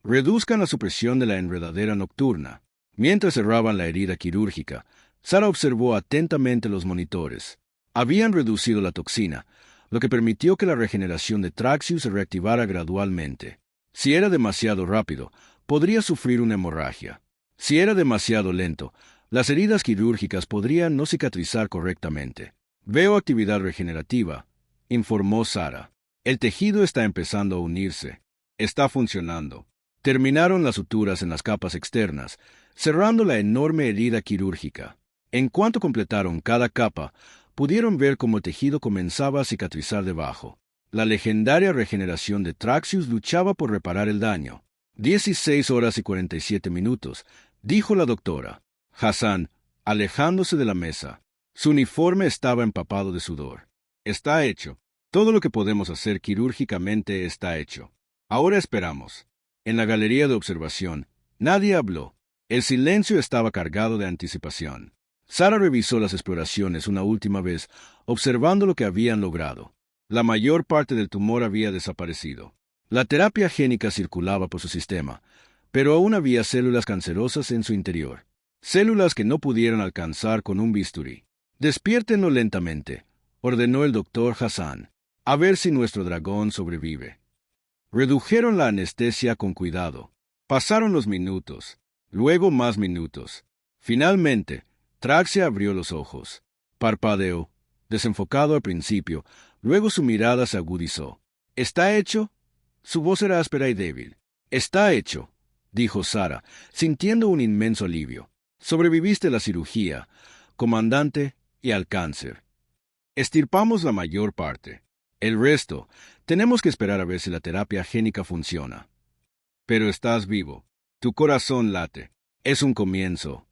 Reduzcan la supresión de la enredadera nocturna. Mientras cerraban la herida quirúrgica, Sara observó atentamente los monitores. Habían reducido la toxina, lo que permitió que la regeneración de Traxius se reactivara gradualmente. Si era demasiado rápido, podría sufrir una hemorragia. Si era demasiado lento, las heridas quirúrgicas podrían no cicatrizar correctamente. Veo actividad regenerativa, informó Sara. El tejido está empezando a unirse. Está funcionando. Terminaron las suturas en las capas externas, cerrando la enorme herida quirúrgica. En cuanto completaron cada capa, pudieron ver cómo el tejido comenzaba a cicatrizar debajo. La legendaria regeneración de Traxius luchaba por reparar el daño. 16 horas y 47 minutos, dijo la doctora. Hassan, alejándose de la mesa. Su uniforme estaba empapado de sudor. Está hecho. Todo lo que podemos hacer quirúrgicamente está hecho. Ahora esperamos. En la galería de observación, nadie habló. El silencio estaba cargado de anticipación. Sara revisó las exploraciones una última vez, observando lo que habían logrado. La mayor parte del tumor había desaparecido. La terapia génica circulaba por su sistema, pero aún había células cancerosas en su interior. Células que no pudieron alcanzar con un bisturí. Despiértenlo lentamente, ordenó el doctor Hassan. A ver si nuestro dragón sobrevive. Redujeron la anestesia con cuidado. Pasaron los minutos, luego más minutos. Finalmente, Traxia abrió los ojos. Parpadeó, desenfocado al principio, luego su mirada se agudizó. ¿Está hecho? Su voz era áspera y débil. Está hecho, dijo Sara, sintiendo un inmenso alivio. Sobreviviste la cirugía, comandante, y al cáncer. Estirpamos la mayor parte. El resto, tenemos que esperar a ver si la terapia génica funciona. Pero estás vivo. Tu corazón late. Es un comienzo.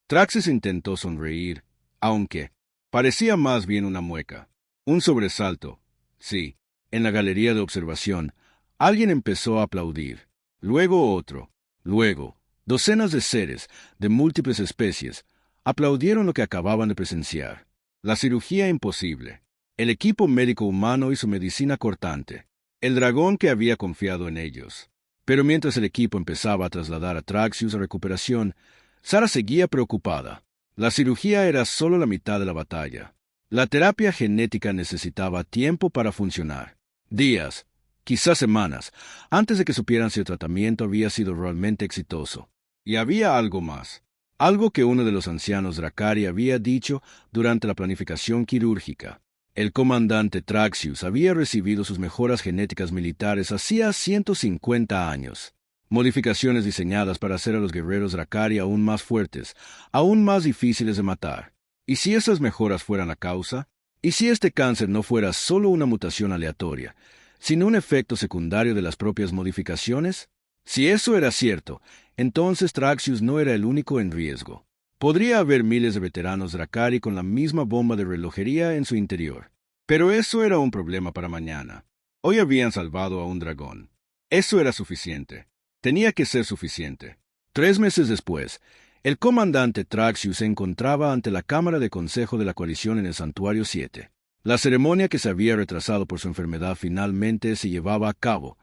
Traxis intentó sonreír, aunque parecía más bien una mueca. Un sobresalto. Sí, en la galería de observación, alguien empezó a aplaudir. Luego otro. Luego, docenas de seres, de múltiples especies, aplaudieron lo que acababan de presenciar. La cirugía imposible. El equipo médico humano y su medicina cortante. El dragón que había confiado en ellos. Pero mientras el equipo empezaba a trasladar a Traxius a recuperación, Sara seguía preocupada. La cirugía era solo la mitad de la batalla. La terapia genética necesitaba tiempo para funcionar. Días, quizás semanas, antes de que supieran si el tratamiento había sido realmente exitoso. Y había algo más. Algo que uno de los ancianos Dracari había dicho durante la planificación quirúrgica. El comandante Traxius había recibido sus mejoras genéticas militares hacía 150 años. Modificaciones diseñadas para hacer a los guerreros Dracari aún más fuertes, aún más difíciles de matar. ¿Y si esas mejoras fueran la causa? ¿Y si este cáncer no fuera solo una mutación aleatoria, sino un efecto secundario de las propias modificaciones? Si eso era cierto, entonces Traxius no era el único en riesgo. Podría haber miles de veteranos Dracari con la misma bomba de relojería en su interior. Pero eso era un problema para mañana. Hoy habían salvado a un dragón. Eso era suficiente. Tenía que ser suficiente. 3 meses después, el comandante Traxius se encontraba ante la Cámara de Consejo de la Coalición en el Santuario 7. La ceremonia que se había retrasado por su enfermedad finalmente se llevaba a cabo,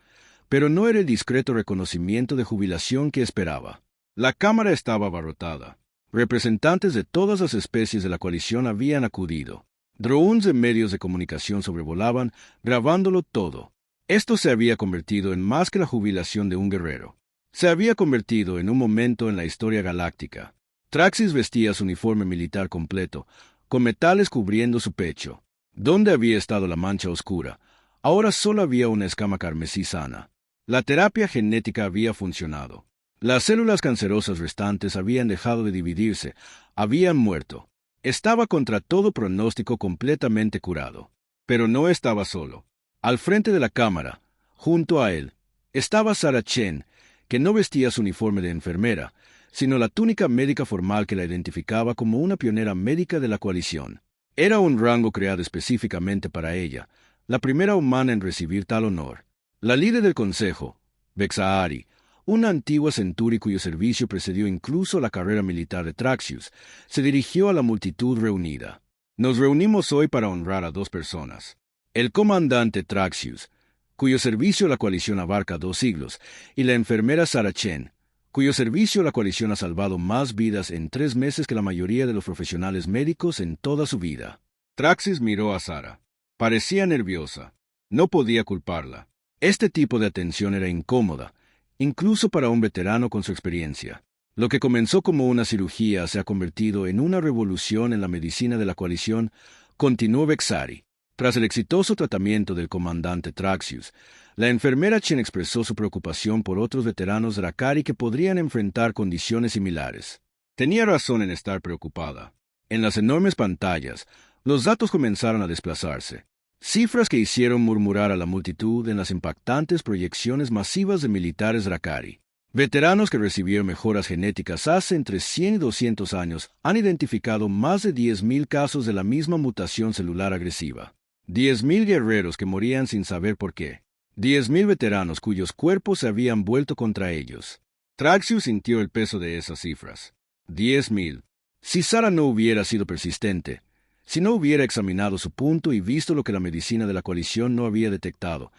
pero no era el discreto reconocimiento de jubilación que esperaba. La Cámara estaba abarrotada. Representantes de todas las especies de la coalición habían acudido. Drones de medios de comunicación sobrevolaban, grabándolo todo. Esto se había convertido en más que la jubilación de un guerrero. Se había convertido en un momento en la historia galáctica. Traxis vestía su uniforme militar completo, con metales cubriendo su pecho. ¿Dónde había estado la mancha oscura? Ahora solo había una escama carmesí sana. La terapia genética había funcionado. Las células cancerosas restantes habían dejado de dividirse, habían muerto. Estaba contra todo pronóstico completamente curado. Pero no estaba solo. Al frente de la cámara, junto a él, estaba Sara Chen, que no vestía su uniforme de enfermera, sino la túnica médica formal que la identificaba como una pionera médica de la coalición. Era un rango creado específicamente para ella, la primera humana en recibir tal honor. La líder del consejo, Bexaari, una antigua centuri cuyo servicio precedió incluso la carrera militar de Traxius, se dirigió a la multitud reunida. Nos reunimos hoy para honrar a 2 personas. El comandante Traxius, cuyo servicio la coalición abarca 2 siglos, y la enfermera Sara Chen, cuyo servicio la coalición ha salvado más vidas en 3 meses que la mayoría de los profesionales médicos en toda su vida. Traxis miró a Sara. Parecía nerviosa. No podía culparla. Este tipo de atención era incómoda, incluso para un veterano con su experiencia. Lo que comenzó como una cirugía se ha convertido en una revolución en la medicina de la coalición, continuó Bexaari. Tras el exitoso tratamiento del comandante Traxius, la enfermera Chen expresó su preocupación por otros veteranos Dracari que podrían enfrentar condiciones similares. Tenía razón en estar preocupada. En las enormes pantallas, los datos comenzaron a desplazarse. Cifras que hicieron murmurar a la multitud en las impactantes proyecciones masivas de militares Dracari. Veteranos que recibieron mejoras genéticas hace entre 100 y 200 años han identificado más de 10.000 casos de la misma mutación celular agresiva. 10.000 guerreros que morían sin saber por qué. 10.000 veteranos cuyos cuerpos se habían vuelto contra ellos. Traxius sintió el peso de esas cifras. 10.000. Si Sara no hubiera sido persistente, si no hubiera examinado su punto y visto lo que la medicina de la coalición no había detectado,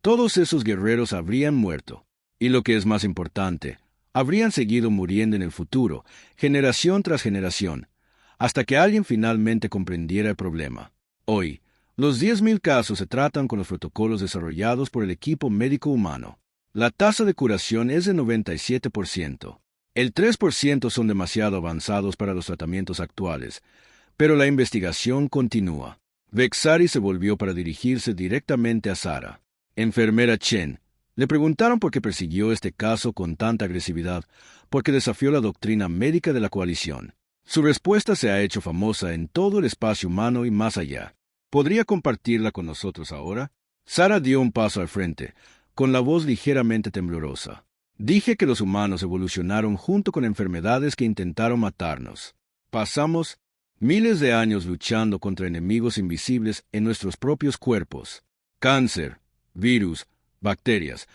todos esos guerreros habrían muerto. Y lo que es más importante, habrían seguido muriendo en el futuro, generación tras generación, hasta que alguien finalmente comprendiera el problema. Hoy, los 10.000 casos se tratan con los protocolos desarrollados por el equipo médico humano. La tasa de curación es de 97%. El 3% son demasiado avanzados para los tratamientos actuales, pero la investigación continúa. Vexari se volvió para dirigirse directamente a Sara. Enfermera Chen, le preguntaron por qué persiguió este caso con tanta agresividad, porque desafió la doctrina médica de la coalición. Su respuesta se ha hecho famosa en todo el espacio humano y más allá. ¿Podría compartirla con nosotros ahora? Sara dio un paso al frente, con la voz ligeramente temblorosa. Dije que los humanos evolucionaron junto con enfermedades que intentaron matarnos. Pasamos miles de años luchando contra enemigos invisibles en nuestros propios cuerpos. Cáncer, virus, bacterias,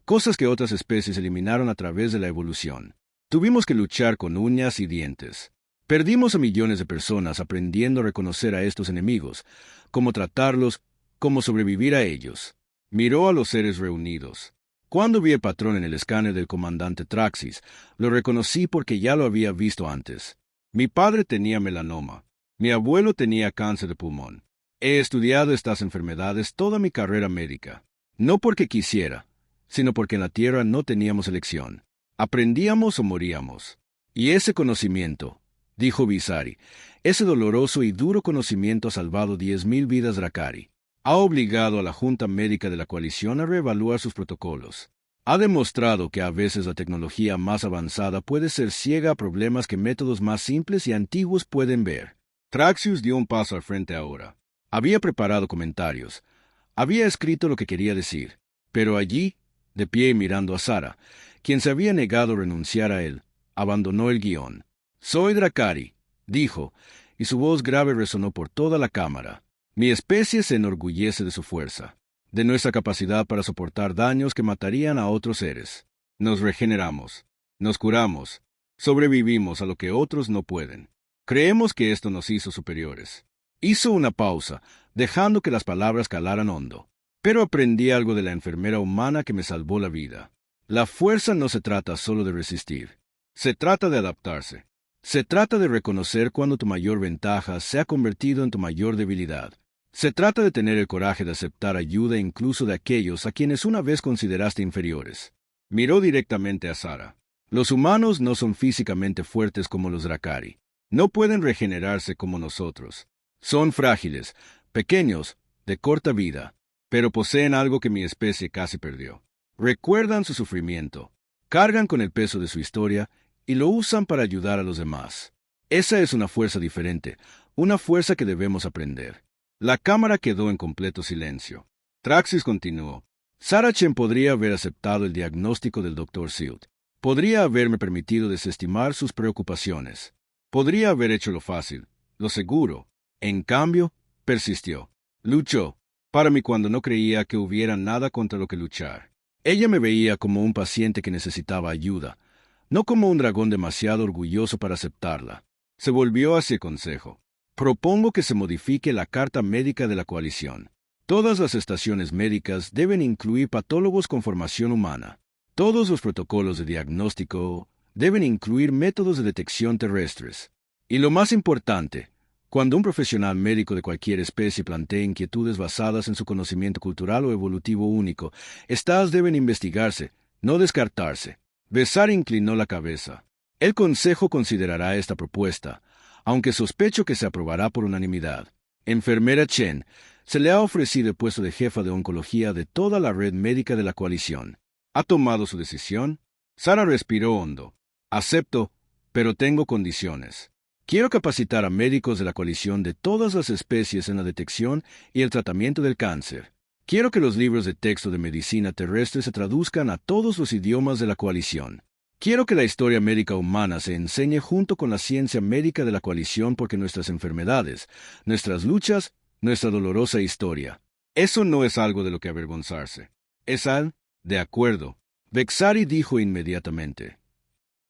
cosas que otras especies eliminaron a través de la evolución. Tuvimos que luchar con uñas y dientes. Perdimos a millones de personas aprendiendo a reconocer a estos enemigos, cómo tratarlos, cómo sobrevivir a ellos. Miró a los seres reunidos. Cuando vi el patrón en el escáner del comandante Traxis, lo reconocí porque ya lo había visto antes. Mi padre tenía melanoma. Mi abuelo tenía cáncer de pulmón. He estudiado estas enfermedades toda mi carrera médica. No porque quisiera, sino porque en la Tierra no teníamos elección. Aprendíamos o moríamos. Y ese conocimiento, dijo Visari, ese doloroso y duro conocimiento ha salvado 10.000 vidas Drakari. Ha obligado a la Junta Médica de la Coalición a reevaluar sus protocolos. Ha demostrado que a veces la tecnología más avanzada puede ser ciega a problemas que métodos más simples y antiguos pueden ver. Traxius dio un paso al frente ahora. Había preparado comentarios. Había escrito lo que quería decir. Pero allí, de pie y mirando a Sara, quien se había negado a renunciar a él, abandonó el guión. «Soy Drakari», dijo, y su voz grave resonó por toda la cámara. «Mi especie se enorgullece de su fuerza, de nuestra capacidad para soportar daños que matarían a otros seres. Nos regeneramos, nos curamos, sobrevivimos a lo que otros no pueden. Creemos que esto nos hizo superiores». Hizo una pausa, dejando que las palabras calaran hondo. «Pero aprendí algo de la enfermera humana que me salvó la vida. La fuerza no se trata solo de resistir. Se trata de adaptarse. Se trata de reconocer cuando tu mayor ventaja se ha convertido en tu mayor debilidad. Se trata de tener el coraje de aceptar ayuda incluso de aquellos a quienes una vez consideraste inferiores». Miró directamente a Sara. «Los humanos no son físicamente fuertes como los Drakari. No pueden regenerarse como nosotros. Son frágiles, pequeños, de corta vida, pero poseen algo que mi especie casi perdió. Recuerdan su sufrimiento, cargan con el peso de su historia y lo usan para ayudar a los demás. Esa es una fuerza diferente, una fuerza que debemos aprender». La cámara quedó en completo silencio. Traxis continuó. «Sara Chen podría haber aceptado el diagnóstico del Dr. Silt. Podría haberme permitido desestimar sus preocupaciones. Podría haber hecho lo fácil, lo seguro. En cambio, persistió. Luchó, para mí cuando no creía que hubiera nada contra lo que luchar. Ella me veía como un paciente que necesitaba ayuda, no como un dragón demasiado orgulloso para aceptarla. Se volvió hacia el consejo. Propongo que se modifique la Carta Médica de la Coalición. Todas las estaciones médicas deben incluir patólogos con formación humana. Todos los protocolos de diagnóstico deben incluir métodos de detección terrestres. Y lo más importante, cuando un profesional médico de cualquier especie plantee inquietudes basadas en su conocimiento cultural o evolutivo único, estas deben investigarse, no descartarse». Visari inclinó la cabeza. «El Consejo considerará esta propuesta, aunque sospecho que se aprobará por unanimidad. Enfermera Chen, se le ha ofrecido el puesto de jefa de oncología de toda la red médica de la coalición. ¿Ha tomado su decisión?» Sara respiró hondo. «Acepto, pero tengo condiciones. Quiero capacitar a médicos de la coalición de todas las especies en la detección y el tratamiento del cáncer. Quiero que los libros de texto de medicina terrestre se traduzcan a todos los idiomas de la coalición. Quiero que la historia médica humana se enseñe junto con la ciencia médica de la coalición porque nuestras enfermedades, nuestras luchas, nuestra dolorosa historia. Eso no es algo de lo que avergonzarse. Es al, de acuerdo. Vexari dijo inmediatamente.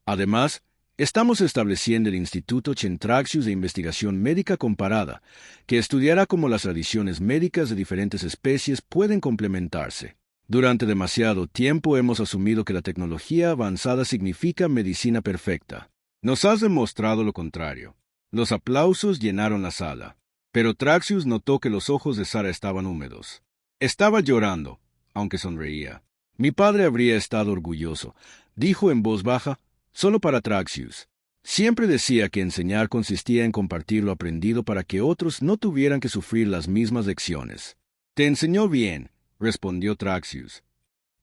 Además, Estamos estableciendo el Instituto Chentraxius de Investigación Médica Comparada, que estudiará cómo las tradiciones médicas de diferentes especies pueden complementarse. Durante demasiado tiempo hemos asumido que la tecnología avanzada significa medicina perfecta. Nos has demostrado lo contrario. Los aplausos llenaron la sala, pero Traxius notó que los ojos de Sara estaban húmedos. Estaba llorando, aunque sonreía. Mi padre habría estado orgulloso, dijo en voz baja, solo para Traxius. Siempre decía que enseñar consistía en compartir lo aprendido para que otros no tuvieran que sufrir las mismas lecciones. Te enseñó bien, respondió Traxius,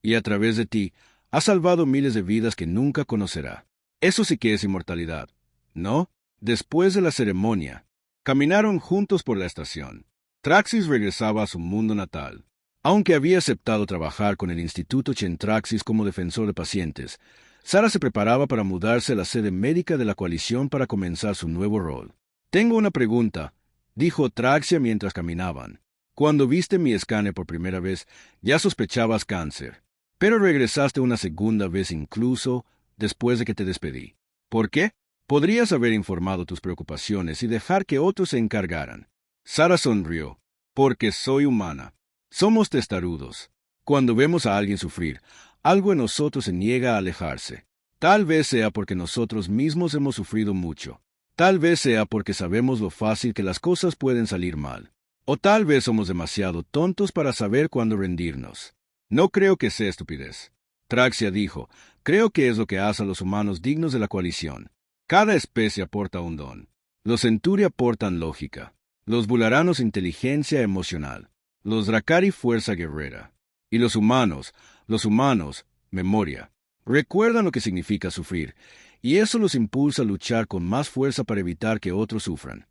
y a través de ti ha salvado miles de vidas que nunca conocerá. Eso sí que es inmortalidad, ¿no? Después de la ceremonia, caminaron juntos por la estación. Traxius regresaba a su mundo natal. Aunque había aceptado trabajar con el Instituto Chentraxis como defensor de pacientes, Sara se preparaba para mudarse a la sede médica de la coalición para comenzar su nuevo rol. Tengo una pregunta, dijo Traxia mientras caminaban. Cuando viste mi escáner por primera vez, ya sospechabas cáncer, pero regresaste una segunda vez incluso después de que te despedí. ¿Por qué? Podrías haber informado tus preocupaciones y dejar que otros se encargaran. Sara sonrió. Porque soy humana. Somos testarudos. Cuando vemos a alguien sufrir, algo en nosotros se niega a alejarse. Tal vez sea porque nosotros mismos hemos sufrido mucho. Tal vez sea porque sabemos lo fácil que las cosas pueden salir mal. O tal vez somos demasiado tontos para saber cuándo rendirnos. No creo que sea estupidez. Traxia dijo, creo que es lo que hace a los humanos dignos de la coalición. Cada especie aporta un don. Los Centuri aportan lógica. Los Bularanos inteligencia emocional. Los Dracari fuerza guerrera. Y los humanos, memoria. Recuerdan lo que significa sufrir, y eso los impulsa a luchar con más fuerza para evitar que otros sufran.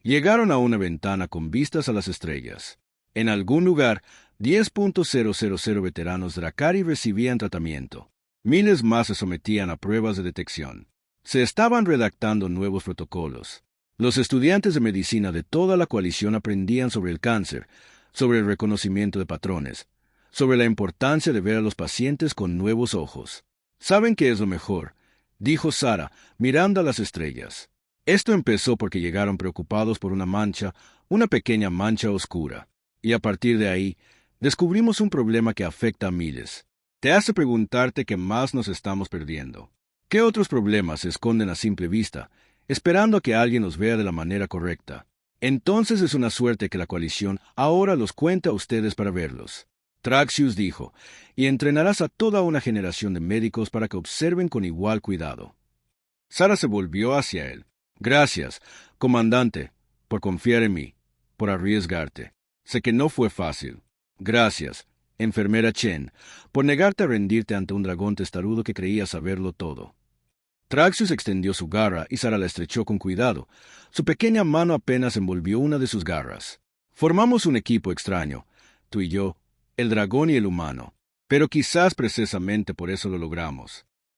Llegaron a una ventana con vistas a las estrellas. En algún lugar, 10.000 veteranos Dracari recibían tratamiento. Miles más se sometían a pruebas de detección. Se estaban redactando nuevos protocolos. Los estudiantes de medicina de toda la coalición aprendían sobre el cáncer, sobre el reconocimiento de patrones, sobre la importancia de ver a los pacientes con nuevos ojos. ¿Saben qué es lo mejor?, dijo Sara, mirando a las estrellas. Esto empezó porque llegaron preocupados por una pequeña mancha oscura, y a partir de ahí, descubrimos un problema que afecta a miles. Te hace preguntarte qué más nos estamos perdiendo. ¿Qué otros problemas se esconden a simple vista, esperando a que alguien los vea de la manera correcta? Entonces es una suerte que la coalición ahora los cuenta a ustedes para verlos. Traxius dijo, y entrenarás a toda una generación de médicos para que observen con igual cuidado. Sara se volvió hacia él. Gracias, comandante, por confiar en mí, por arriesgarte. Sé que no fue fácil. Gracias, enfermera Chen, por negarte a rendirte ante un dragón testarudo que creía saberlo todo. Traxius extendió su garra y Sara la estrechó con cuidado. Su pequeña mano apenas envolvió una de sus garras. Formamos un equipo extraño, tú y yo, el dragón y el humano. Pero quizás precisamente por eso lo logramos.